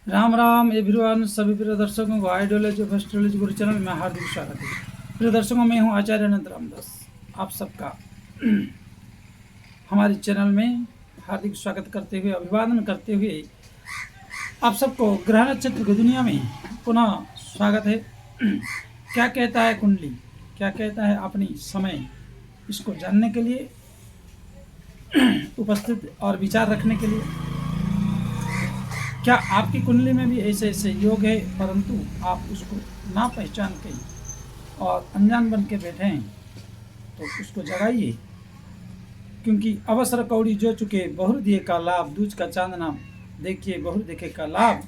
Ram Ram everyone, सभी प्रिय दर्शकों को ideology of astrology Guru channel में हार्दिक स्वागत है। प्रिय दर्शकों, मैं हूं आचार्य अनंत रामदास, आप सबका हमारे चैनल में हार्दिक स्वागत करते हुए, अभिवादन करते हुए आप सबको ग्रह नक्षत्र की दुनिया में पुनः स्वागत है। क्या कहता है कुंडली, क्या कहता है अपनी समय, इसको जानने के लिए उपस्थित और विचार रखने के लिए, क्या आपकी कुंडली में भी ऐसे ऐसे योग है परंतु आप उसको ना पहचान के और अनजान बन के बैठे हैं, तो उसको जगाइए। क्योंकि अवसर कौड़ी जो चुके बहुर दिए का लाभ, दूज का चांदना देखिए बहुर देखे का लाभ।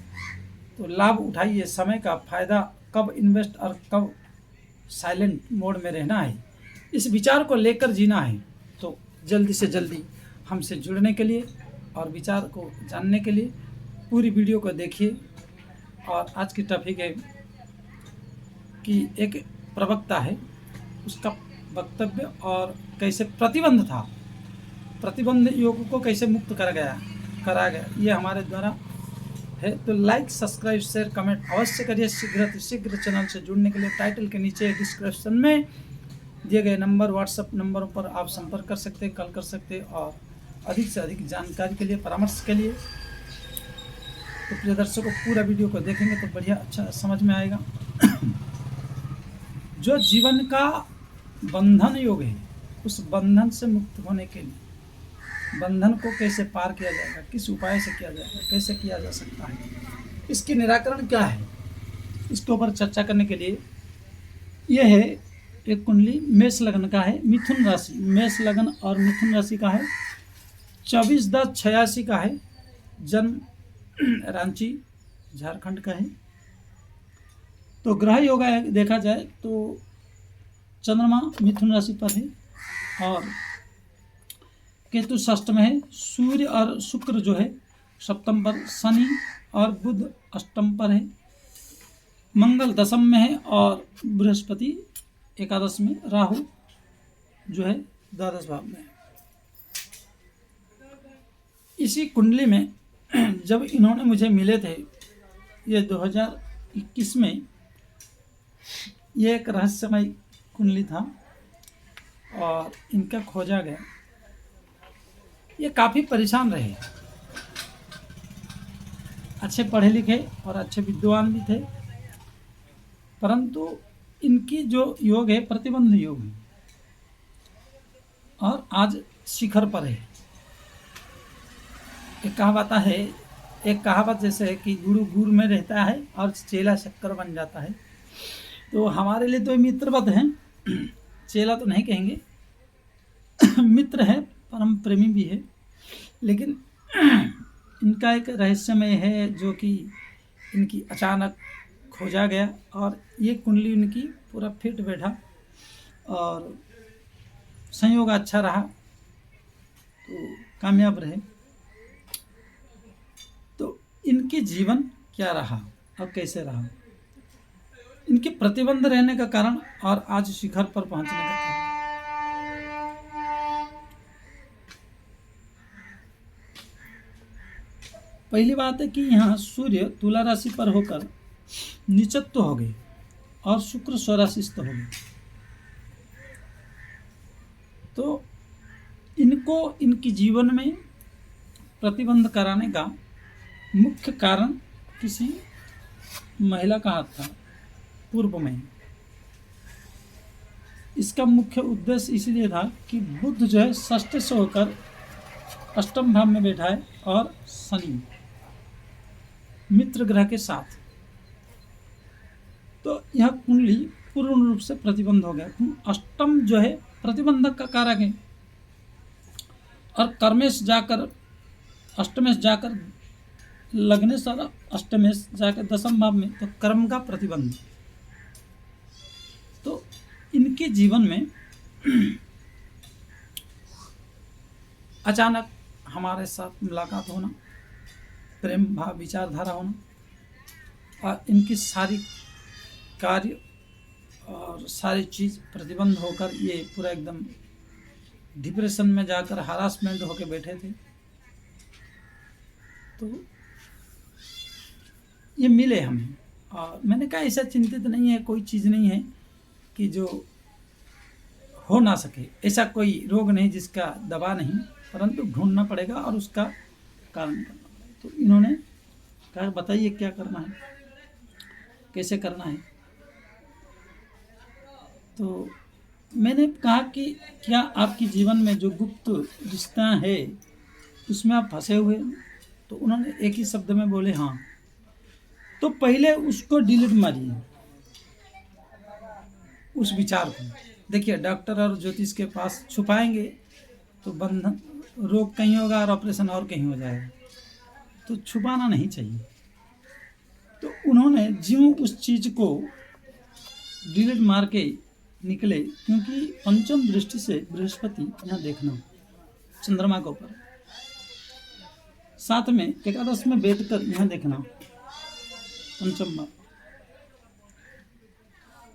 तो लाभ उठाइए, समय का फायदा कब इन्वेस्ट और कब साइलेंट मोड में रहना है, इस विचार को लेकर जीना है। तो जल्दी से जल्दी हमसे जुड़ने के लिए और विचार को जानने के लिए पूरी वीडियो को देखिए। और आज की टॉपिक है कि एक प्रवक्ता है, उसका वक्तव्य और कैसे प्रतिबंध था, प्रतिबंध योग को कैसे मुक्त करा गया, ये हमारे द्वारा है। तो लाइक, सब्सक्राइब, शेयर, कमेंट अवश्य करिए। शीघ्र चैनल से जुड़ने के लिए टाइटल के नीचे डिस्क्रिप्शन में दिए गए नंबर, व्हाट्सएप नंबरों पर आप संपर्क कर सकते हैं, कॉल कर सकते हैं। और अधिक से अधिक जानकारी के लिए, परामर्श के लिए तो प्रिय दर्शकों, पूरा वीडियो को देखेंगे तो बढ़िया अच्छा समझ में आएगा। जो जीवन का बंधन योग है, उस बंधन से मुक्त होने के लिए बंधन को कैसे पार किया जाएगा, किस उपाय से किया जाएगा, कैसे किया जा सकता है, इसके निराकरण क्या है, इसके ऊपर चर्चा करने के लिए यह है एक कुंडली मेष लग्न का है, मिथुन राशि, मेष लग्न और मिथुन राशि का है, 24/10/86 का है, जन्म रांची झारखंड का है। तो ग्रह योग देखा जाए तो चंद्रमा मिथुन राशि पर है और केतु षष्ठ में है, सूर्य और शुक्र जो है सप्तम पर, शनि और बुध अष्टम पर है, मंगल दशम में है और बृहस्पति एकादश में, राहु जो है द्वादश भाव में है। इसी कुंडली में जब इन्होंने मुझे मिले थे, ये 2021 में, ये एक रहस्यमय कुंडली था और इनका खोजा गया। ये काफ़ी परेशान रहे, अच्छे पढ़े लिखे और अच्छे विद्वान भी थे, परंतु इनकी जो योग है प्रतिबंध योग है और आज शिखर पर है। एक कहावत जैसे है कि गुरु गुड़ में रहता है और चेला शक्कर बन जाता है। तो हमारे लिए तो मित्रवत हैं, चेला तो नहीं कहेंगे, मित्र है, परम प्रेमी भी है। लेकिन इनका एक रहस्यमय है जो कि इनकी अचानक खोजा गया और ये कुंडली इनकी पूरा फिट बैठा और संयोग अच्छा रहा तो कामयाब रहे। तो इनके जीवन क्या रहा और कैसे रहा, इनके प्रतिबंध रहने का कारण और आज शिखर पर पहुंचने का कारण। पहली बात है कि यहाँ सूर्य तुला राशि पर होकर नीचत्व हो गए और शुक्र स्वराशिस्थ हो गए। तो इनको इनके जीवन में प्रतिबंध कराने का मुख्य कारण किसी महिला का हाथ था पूर्व में। इसका मुख्य उद्देश्य इसलिए था कि बुध जो है षष्ठ से होकर अष्टम भाव में बैठा है और शनि मित्र ग्रह के साथ। तो यह कुंडली पूर्ण रूप से प्रतिबंध हो गया। अष्टम जो है प्रतिबंधक का कारक है और कर्मेश जाकर अष्टमेश जाकर लग्नेश और अष्टमेश जाकर दशम भाव में, तो कर्म का प्रतिबंध। तो इनके जीवन में अचानक हमारे साथ मुलाकात होना, प्रेम भाव विचारधारा होना और इनकी सारी कार्य और सारी चीज़ प्रतिबंध होकर ये पूरा एकदम डिप्रेशन में जाकर हरासमेंट होकर बैठे थे। तो ये मिले हमें। और मैंने कहा ऐसा चिंतित नहीं है, कोई चीज़ नहीं है कि जो हो ना सके, ऐसा कोई रोग नहीं जिसका दवा नहीं, परंतु ढूंढना पड़ेगा और उसका कारण करना पड़ेगा। तो इन्होंने कहा बताइए क्या करना है, कैसे करना है। तो मैंने कहा कि क्या आपके जीवन में जो गुप्त रिश्ता है उसमें आप फंसे हुए हैं? तो उन्होंने एक ही शब्द में बोले हाँ। तो पहले उसको डिलीट मारिए, उस विचार को। देखिए डॉक्टर और ज्योतिष के पास छुपाएंगे तो बंधन रोग कहीं होगा और ऑपरेशन और कहीं हो जाएगा, तो छुपाना नहीं चाहिए। तो उन्होंने ज्यों उस चीज़ को डिलीट मार के निकले, क्योंकि पंचम दृष्टि से बृहस्पति यहाँ देखना चंद्रमा के ऊपर, साथ में एकादश में बैठकर यहाँ देखना पंचम भाव,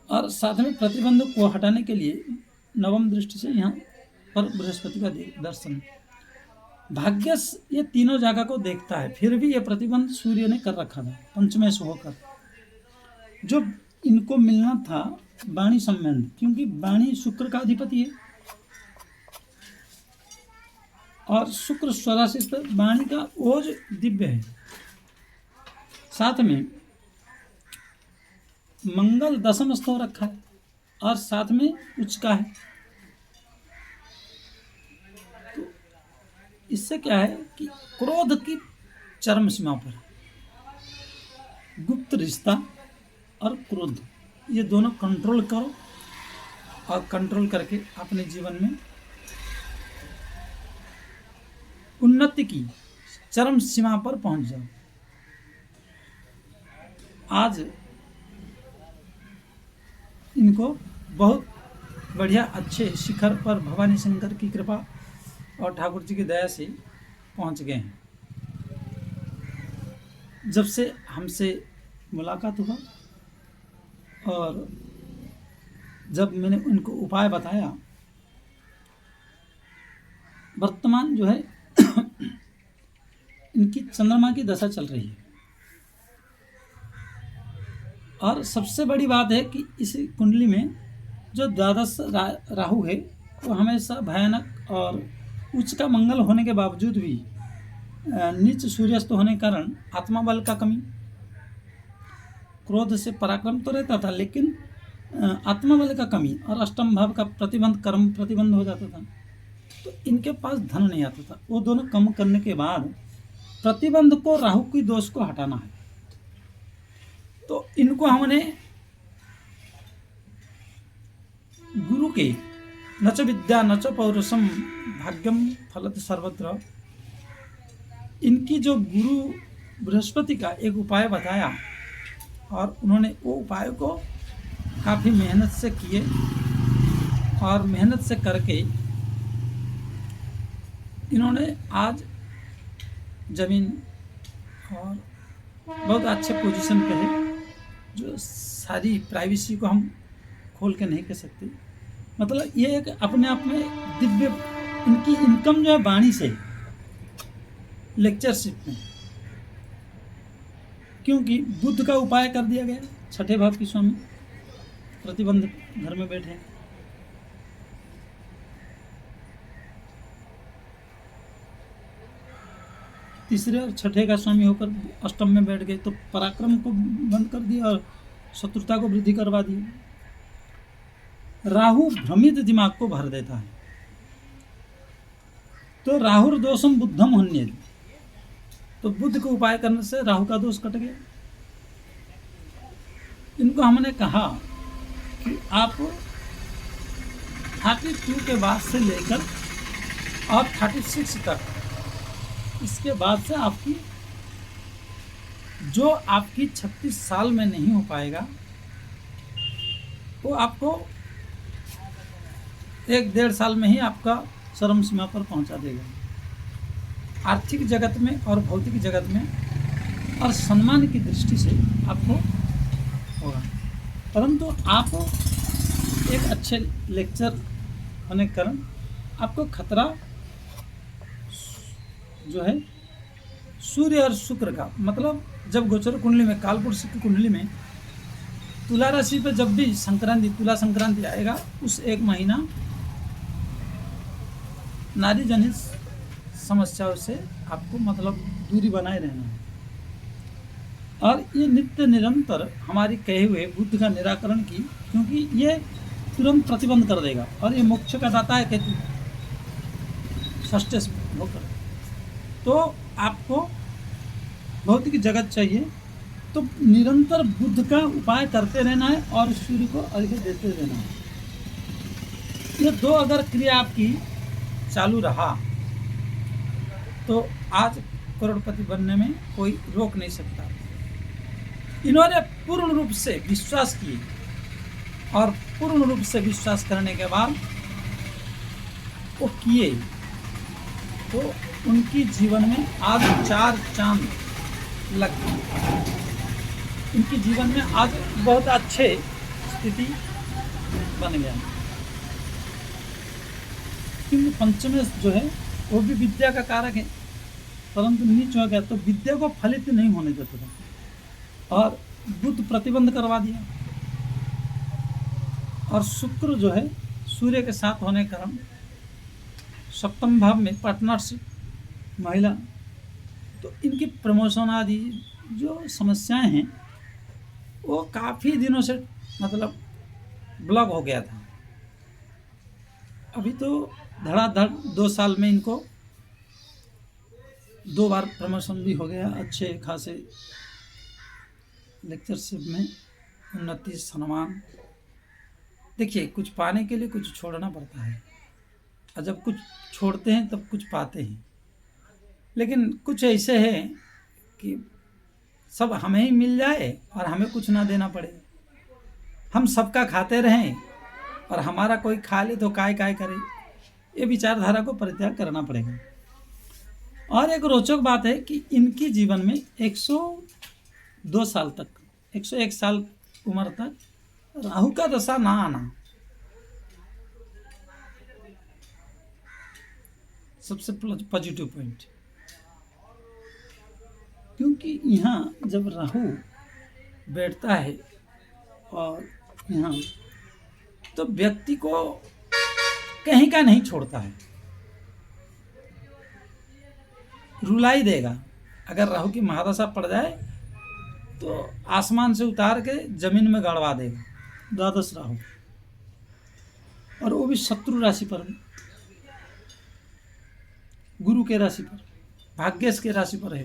और साथ में प्रतिबंध को हटाने के लिए नवम दृष्टि से यहाँ पर बृहस्पति का दर्शन। भाग्यस ये तीनों जगह को देखता है, फिर भी ये प्रतिबंध सूर्य ने कर रखा था पंचमेश होकर। जो इनको मिलना था वाणी संबंध, क्योंकि वाणी शुक्र का अधिपति है और शुक्र स्वराशित वाणी का ओज दिव्य है। साथ में मंगल दशमस्थ हो रखा है और साथ में उच्च का है। तो इससे क्या है कि क्रोध की चरम सीमा पर गुप्त रिश्ता और क्रोध, ये दोनों कंट्रोल करो और कंट्रोल करके अपने जीवन में उन्नति की चरम सीमा पर पहुंच जाओ। आज इनको बहुत बढ़िया अच्छे शिखर पर भवानी शंकर की कृपा और ठाकुर जी की दया से पहुंच गए हैं। जब से हमसे मुलाकात हुआ और जब मैंने उनको उपाय बताया, वर्तमान जो है इनकी चंद्रमा की दशा चल रही है और सबसे बड़ी बात है कि इस कुंडली में जो द्वादश राहु है वो हमेशा भयानक और उच्च का मंगल होने के बावजूद भी नीच सूर्यास्त होने के कारण आत्मा बल का कमी, क्रोध से पराक्रम तो रहता था लेकिन आत्मा बल का कमी और अष्टम भाव का प्रतिबंध, कर्म प्रतिबंध हो जाता था। तो इनके पास धन नहीं आता था। वो दोनों कम करने के बाद प्रतिबंध को, राहु की दोष को हटाना है। तो इनको हमने गुरु के नच विद्या नच पौरुषम भाग्यम फलत सर्वत्र, इनकी जो गुरु बृहस्पति का एक उपाय बताया और उन्होंने वो उपाय को काफ़ी मेहनत से किए और मेहनत से करके इन्होंने आज ज़मीन और बहुत अच्छे पोजीशन पे है, जो सारी प्राइवेसी को हम खोल के नहीं कह सकते। मतलब ये एक अपने आप में दिव्य, इनकी इनकम जो है वाणी से, लेक्चरशिप में, क्योंकि बुद्ध का उपाय कर दिया गया। छठे भाव की स्वामी प्रतिबंध घर में बैठे, तीसरे और छठे का स्वामी होकर अष्टम में बैठ गए, तो पराक्रम को बंद कर दिया और शत्रुता को वृद्धि करवा दी। राहु भ्रमित दिमाग को भर देता है, तो राहुर दोषम बुद्धम हन्येत, तो बुद्ध को उपाय करने से राहु का दोष कट गया। इनको हमने कहा कि आप 32 के बाद से लेकर और 36 तक, इसके बाद से आपकी जो आपकी 36 साल में नहीं हो पाएगा वो आपको 1-1.5 साल में ही आपका चरम सीमा पर पहुंचा देगा। आर्थिक जगत में और भौतिक जगत में और सम्मान की दृष्टि से आपको होगा, परंतु आप एक अच्छे लेक्चर होने के कारण आपको खतरा जो है सूर्य और शुक्र का, मतलब जब गोचर कुंडली में, कालपुरुष की कुंडली में तुला राशि पे जब भी संक्रांति, तुला संक्रांति आएगा, उस एक महीना नारी जनित समस्याओं से आपको मतलब दूरी बनाए रहना है। और ये नित्य निरंतर हमारी कहे हुए बुद्ध का निराकरण की, क्योंकि ये तुरंत प्रतिबंध कर देगा। और ये मोक्ष का दाता है केतु, षष्ठ होकर। तो आपको भौतिक जगत चाहिए तो निरंतर बुद्ध का उपाय करते रहना है और सूर्य को अर्घ्य देते रहना है। ये दो अगर क्रिया आपकी चालू रहा तो आज करोड़पति बनने में कोई रोक नहीं सकता। इन्होंने पूर्ण रूप से विश्वास किए और पूर्ण रूप से विश्वास करने के बाद वो किए, तो उनकी जीवन में आज 4 चांद लग गए। उनकी जीवन में आज बहुत अच्छे स्थिति बन गया, क्योंकि पंचमे जो है वो भी विद्या का कारक है, परंतु नीच हो गया तो विद्या को फलित नहीं होने देता था और बुद्ध प्रतिबंध करवा दिया। और शुक्र जो है सूर्य के साथ होने के कारण सप्तम भाव में पार्टनरशिप महिला, तो इनकी प्रमोशन आदि जो समस्याएं हैं वो काफ़ी दिनों से मतलब ब्लॉक हो गया था। अभी तो धड़ाधड़ 2 साल में इनको 2 बार प्रमोशन भी हो गया, अच्छे खासे लेक्चरशिप में उन्नति सम्मान। देखिए, कुछ पाने के लिए कुछ छोड़ना पड़ता है, और जब कुछ छोड़ते हैं तब कुछ पाते हैं। लेकिन कुछ ऐसे हैं कि सब हमें ही मिल जाए और हमें कुछ ना देना पड़े, हम सबका खाते रहें और हमारा कोई खा ले तो काय काय करे, ये विचारधारा को परित्याग करना पड़ेगा। और एक रोचक बात है कि इनकी जीवन में 102 साल तक, 101 साल उम्र तक राहु का दशा ना आना सबसे पॉजिटिव पॉइंट, क्योंकि यहाँ जब राहु बैठता है और यहाँ, तो व्यक्ति को कहीं का नहीं छोड़ता है, रुलाई देगा। अगर राहु की महादशा पड़ जाए तो आसमान से उतार के जमीन में गड़वा देगा, द्वादश राहु, और वो भी शत्रु राशि पर, गुरु के राशि पर, भाग्यश के राशि पर है,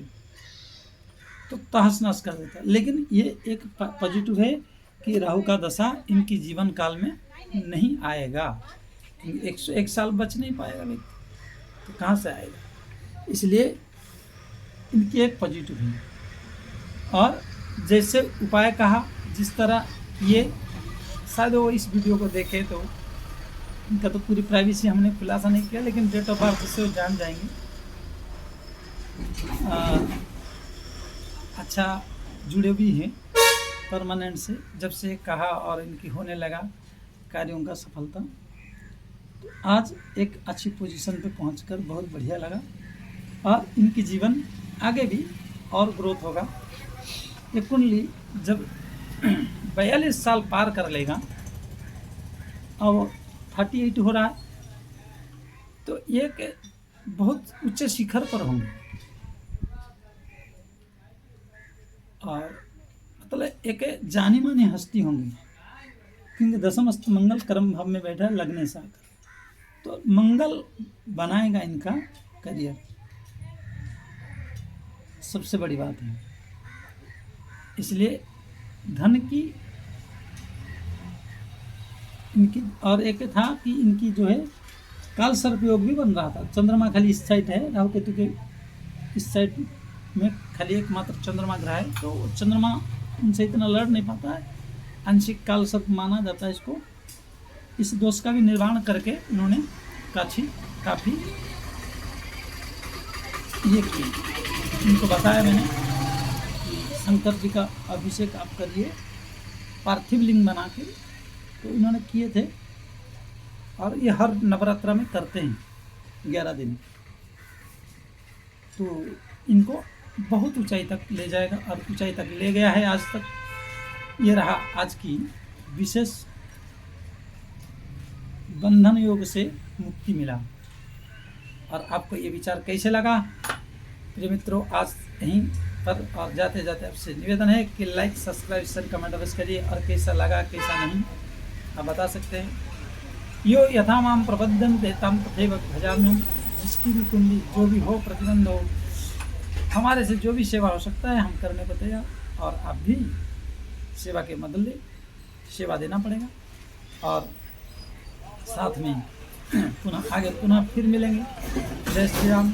तो तहस नहस कर देता है। लेकिन ये एक पॉजिटिव है कि राहु का दशा इनकी जीवन काल में नहीं आएगा। 101 साल बच नहीं पाएगा व्यक्ति, तो कहाँ से आएगा, इसलिए इनकी एक पॉजिटिव है। और जैसे उपाय कहा, जिस तरह ये, शायद वो इस वीडियो को देखें तो इनका तो पूरी प्राइवेसी हमने खुलासा नहीं किया, लेकिन डेट ऑफ बर्थ से वो जान जाएंगे। अच्छा जुड़े भी हैं परमानेंट से, जब से कहा और इनकी होने लगा कार्यों का सफलता, तो आज एक अच्छी पोजीशन पे पहुंचकर बहुत बढ़िया लगा। और इनकी जीवन आगे भी और ग्रोथ होगा। ये कुंडली जब 42 साल पार कर लेगा, और 38 हो रहा है, तो ये बहुत ऊंचे शिखर पर होंगे। और मतलब एक जानी मानी हस्ती होंगी, क्योंकि दशम अस्त मंगल कर्म भाव में बैठा है लगने से आकर, तो मंगल बनाएगा इनका करियर, सबसे बड़ी बात है। इसलिए धन की इनकी, और एक था कि इनकी जो है काल सर्प योग भी बन रहा था। चंद्रमा खाली इस साइड है, राहु केतु के इस साइड में खाली एकमात्र चंद्रमा ग्रह है, तो चंद्रमा उनसे इतना लड़ नहीं पाता है, आंशिक काल सर्प माना जाता है इसको। इस दोष का भी निर्वाण करके इन्होंने काफ़ी ये किया। इनको बताया मैंने कि शंकर जी का अभिषेक आप करिए पार्थिव लिंग बना के, तो इन्होंने किए थे। और ये हर नवरात्रा में करते हैं 11 दिन, तो इनको बहुत ऊंचाई तक ले जाएगा और ऊंचाई तक ले गया है आज तक। ये रहा आज की विशेष बंधन योग से मुक्ति मिला। और आपको ये विचार कैसे लगा प्रिय मित्रों, आज यहीं पर और जाते जाते आपसे निवेदन है कि लाइक सब्सक्राइब शेयर कमेंट अवश्य करिए, और कैसा लगा कैसा नहीं आप बता सकते हैं। यो यथा माम प्रबद्धन्ते तम तथैव भजाम्यहम्। जिसकी भी कुंडली जो भी हो, प्रतिबंध हो, हमारे से जो भी सेवा हो सकता है हम करने को तैयार। और आप भी सेवा के बदले सेवा देना पड़ेगा। और साथ में पुनः आगे पुनः फिर मिलेंगे। जय श्री राम।